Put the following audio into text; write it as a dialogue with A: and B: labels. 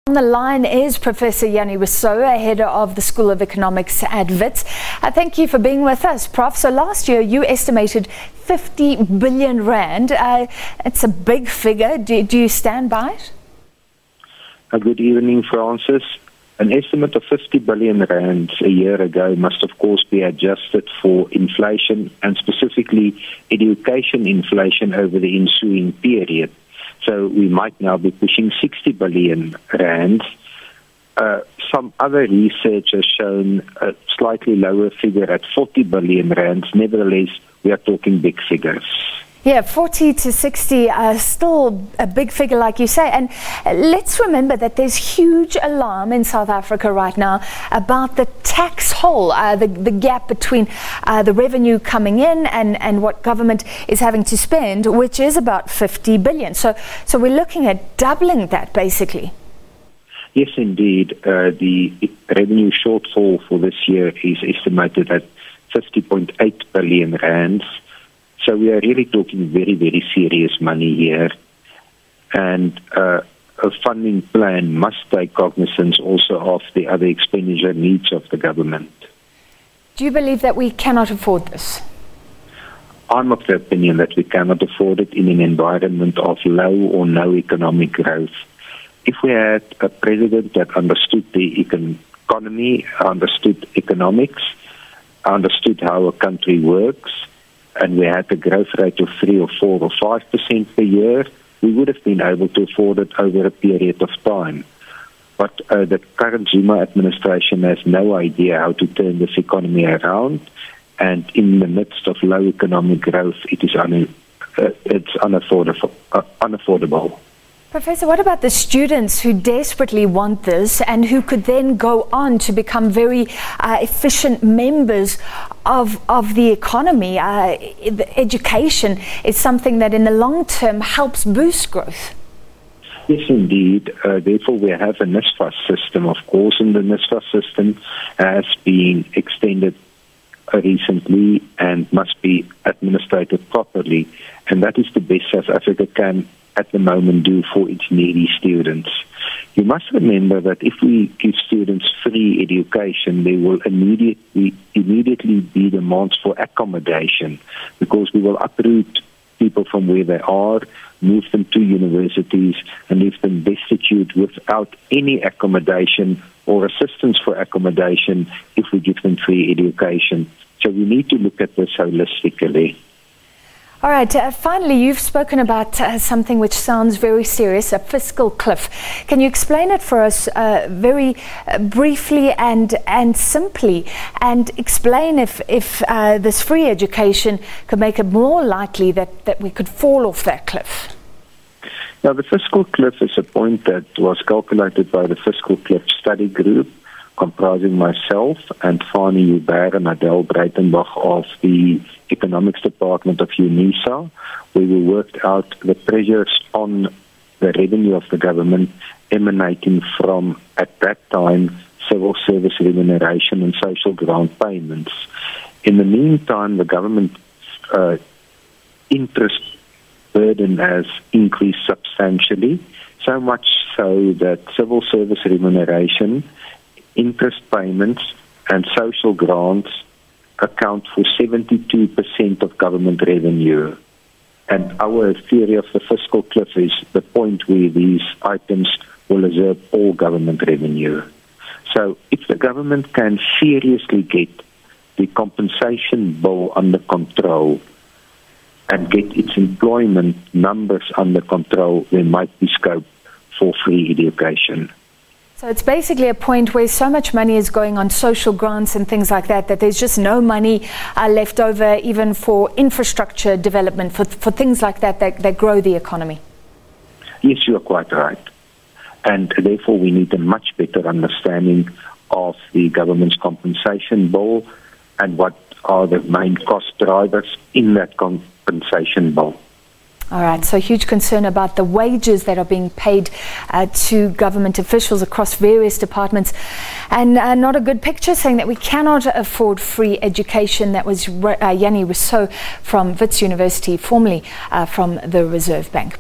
A: On the line is Professor Jannie Rossouw, head of the School of Economics at Wits. Thank you for being with us, Prof. So last year you estimated 50 billion rand. It's a big figure. Do you stand by it?
B: Good evening, Francis. An estimate of 50 billion rand a year ago must of course be adjusted for inflation and specifically education inflation over the ensuing period. So we might now be pushing 60 billion rand. Some other research has shown a slightly lower figure at 40 billion rand. Nevertheless, we are talking big figures.
A: Yeah, 40 to 60 are still a big figure, like you say. And let's remember that there's huge alarm in South Africa right now about the tax hole, the gap between the revenue coming in and what government is having to spend, which is about 50 billion. So we're looking at doubling that, basically.
B: Yes, indeed. The revenue shortfall for this year is estimated at 50.8 billion rands. So we are really talking very, very serious money here. And a funding plan must take cognizance also of the other expenditure needs of the government.
A: Do you believe that we cannot afford this?
B: I'm of the opinion that we cannot afford it in an environment of low or no economic growth. If we had a president that understood the economy, understood economics, understood how a country works, and we had a growth rate of 3 or 4 or 5% per year, we would have been able to afford it over a period of time. But the current Zuma administration has no idea how to turn this economy around, and in the midst of low economic growth, it's unaffordable.
A: Professor, what about the students who desperately want this and who could then go on to become very efficient members of the economy? Education is something that in the long term helps boost growth.
B: Yes, indeed. Therefore, we have a NSFAS system, of course, and the NSFAS system has been extended recently and must be administered properly. And that is the best South Africa can at the moment do for its needy students. You must remember that if we give students free education, there will immediately be demands for accommodation, because we will uproot people from where they are, move them to universities, and leave them destitute without any accommodation or assistance for accommodation if we give them free education. So we need to look at this holistically.
A: All right, finally, you've spoken about something which sounds very serious, a fiscal cliff. Can you explain it for us very briefly and simply, and explain if this free education could make it more likely that we could fall off that cliff?
B: Now, the fiscal cliff is a point that was calculated by the Fiscal Cliff Study Group, comprising myself and Fanny Hubert and Adele Breitenbach of the Economics Department of UNISA, where we worked out the pressures on the revenue of the government emanating from, at that time, civil service remuneration and social grant payments. In the meantime, the government interest burden has increased substantially, so much so that civil service remuneration, interest payments and social grants account for 72% of government revenue. And our theory of the fiscal cliff is the point where these items will absorb all government revenue. So if the government can seriously get the compensation bill under control and get its employment numbers under control, there might be scope for free education.
A: So it's basically a point where so much money is going on social grants and things like that, that there's just no money left over even for infrastructure development, for things like that grow the economy.
B: Yes, you are quite right. And therefore we need a much better understanding of the government's compensation bill and what are the main cost drivers in that compensation bill.
A: All right, so huge concern about the wages that are being paid to government officials across various departments, and not a good picture, saying that we cannot afford free education. That was Jannie Rossouw from Wits University, formerly from the Reserve Bank.